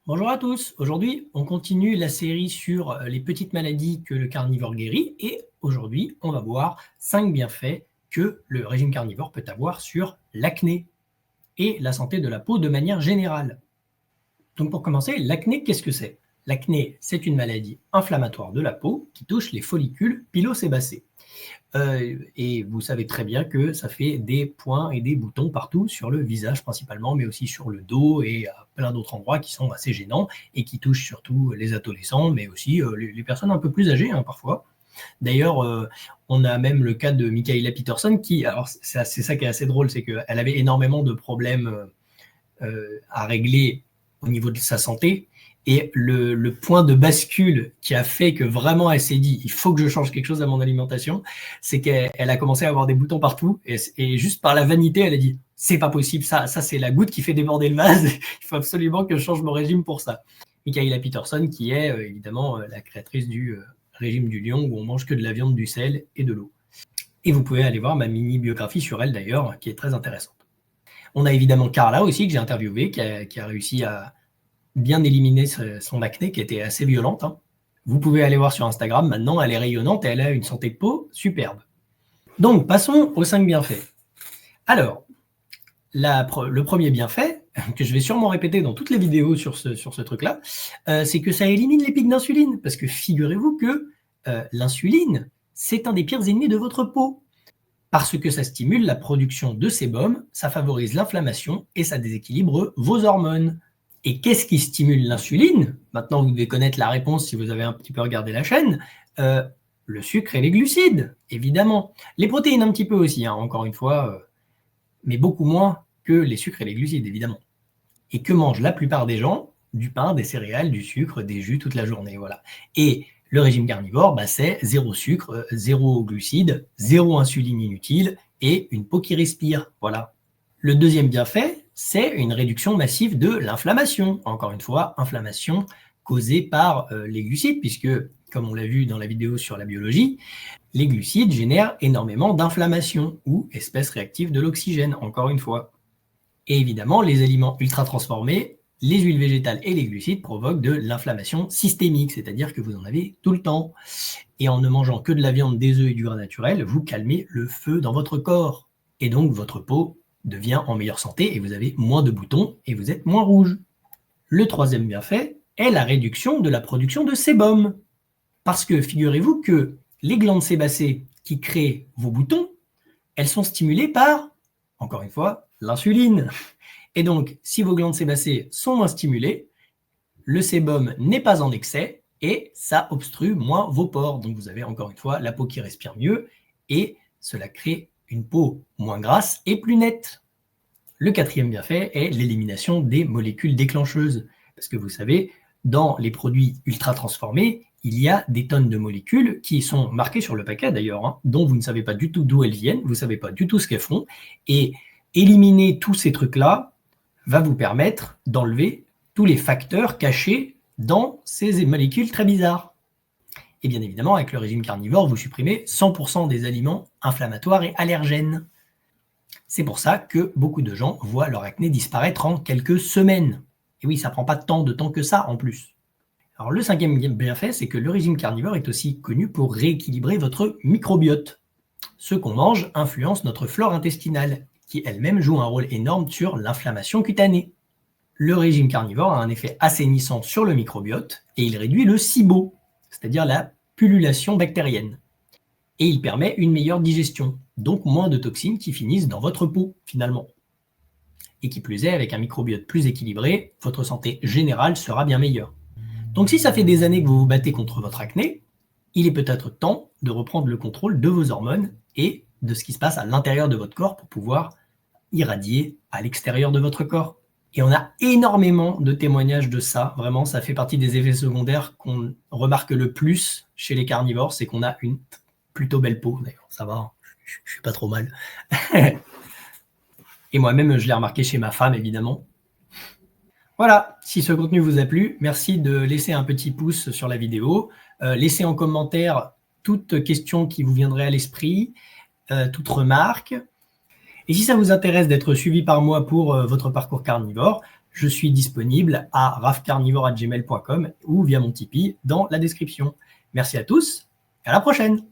Bonjour à tous, aujourd'hui on continue la série sur les petites maladies que le carnivore guérit et aujourd'hui on va voir 5 bienfaits que le régime carnivore peut avoir sur l'acné et la santé de la peau de manière générale. Donc pour commencer, l'acné, qu'est-ce que c'est? L'acné, c'est une maladie inflammatoire de la peau qui touche les follicules pilosébacés. Et vous savez très bien que ça fait des points et des boutons partout sur le visage principalement, mais aussi sur le dos et à plein d'autres endroits qui sont assez gênants et qui touchent surtout les adolescents, mais aussi les personnes un peu plus âgées parfois. D'ailleurs, on a même le cas de Michaela Peterson qui, alors c'est ça qui est assez drôle, c'est qu'elle avait énormément de problèmes à régler au niveau de sa santé. Et le point de bascule qui a fait que vraiment elle s'est dit il faut que je change quelque chose à mon alimentation, c'est qu'elle a commencé à avoir des boutons partout et juste par la vanité, elle a dit c'est pas possible, ça c'est la goutte qui fait déborder le vase, il faut absolument que je change mon régime pour ça. Michaela Peterson qui est évidemment la créatrice du régime du lion où on mange que de la viande, du sel et de l'eau. Et vous pouvez aller voir ma mini biographie sur elle d'ailleurs qui est très intéressante. On a évidemment Carla aussi que j'ai interviewé qui a réussi à bien éliminer son acné qui était assez violente. Vous pouvez aller voir sur Instagram, maintenant elle est rayonnante et elle a une santé de peau superbe. Donc passons aux 5 bienfaits. Alors, le premier bienfait, que je vais sûrement répéter dans toutes les vidéos sur ce truc-là, c'est que ça élimine les pics d'insuline, parce que figurez-vous que l'insuline, c'est un des pires ennemis de votre peau, parce que ça stimule la production de sébum, ça favorise l'inflammation et ça déséquilibre vos hormones. Et qu'est-ce qui stimule l'insuline? Maintenant, vous devez connaître la réponse si vous avez un petit peu regardé la chaîne. Le sucre et les glucides, évidemment. Les protéines un petit peu aussi, encore une fois, mais beaucoup moins que les sucres et les glucides, évidemment. Et que mangent la plupart des gens? Du pain, des céréales, du sucre, des jus toute la journée, voilà. Et le régime carnivore, c'est 0 sucre, 0 glucides, 0 insuline inutile et une peau qui respire, voilà. Le deuxième bienfait, c'est une réduction massive de l'inflammation. Encore une fois, inflammation causée par les glucides, puisque, comme on l'a vu dans la vidéo sur la biologie, les glucides génèrent énormément d'inflammation ou espèces réactives de l'oxygène, encore une fois. Et évidemment, les aliments ultra transformés, les huiles végétales et les glucides provoquent de l'inflammation systémique, c'est-à-dire que vous en avez tout le temps. Et en ne mangeant que de la viande, des œufs et du gras naturel, vous calmez le feu dans votre corps. Et donc, votre peau devient en meilleure santé et vous avez moins de boutons et vous êtes moins rouge. Le troisième bienfait est la réduction de la production de sébum. Parce que figurez-vous que les glandes sébacées qui créent vos boutons, elles sont stimulées par, encore une fois, l'insuline. Et donc, si vos glandes sébacées sont moins stimulées, le sébum n'est pas en excès et ça obstrue moins vos pores. Donc, vous avez encore une fois la peau qui respire mieux et cela crée une peau moins grasse et plus nette. Le quatrième bienfait est l'élimination des molécules déclencheuses. Parce que vous savez, dans les produits ultra transformés, il y a des tonnes de molécules qui sont marquées sur le paquet d'ailleurs, dont vous ne savez pas du tout d'où elles viennent, vous ne savez pas du tout ce qu'elles font. Et éliminer tous ces trucs-là va vous permettre d'enlever tous les facteurs cachés dans ces molécules très bizarres. Et bien évidemment, avec le régime carnivore, vous supprimez 100% des aliments inflammatoires et allergènes. C'est pour ça que beaucoup de gens voient leur acné disparaître en quelques semaines. Et oui, ça ne prend pas tant de temps que ça en plus. Alors le cinquième bienfait, c'est que le régime carnivore est aussi connu pour rééquilibrer votre microbiote. Ce qu'on mange influence notre flore intestinale, qui elle-même joue un rôle énorme sur l'inflammation cutanée. Le régime carnivore a un effet assainissant sur le microbiote et il réduit le SIBO, c'est-à-dire la pullulation bactérienne. Et il permet une meilleure digestion, donc moins de toxines qui finissent dans votre peau, finalement. Et qui plus est, avec un microbiote plus équilibré, votre santé générale sera bien meilleure. Donc si ça fait des années que vous vous battez contre votre acné, il est peut-être temps de reprendre le contrôle de vos hormones et de ce qui se passe à l'intérieur de votre corps pour pouvoir irradier à l'extérieur de votre corps. Et on a énormément de témoignages de ça. Vraiment, ça fait partie des effets secondaires qu'on remarque le plus chez les carnivores, c'est qu'on a une plutôt belle peau. D'ailleurs, ça va, je suis pas trop mal. Et moi-même, je l'ai remarqué chez ma femme, évidemment. Voilà, si ce contenu vous a plu, merci de laisser un petit pouce sur la vidéo. Laissez en commentaire toute question qui vous viendrait à l'esprit, toute remarque. Et si ça vous intéresse d'être suivi par moi pour votre parcours carnivore, Je suis disponible à rafcarnivore@gmail.com ou via mon Tipeee dans la description. Merci à tous, à la prochaine!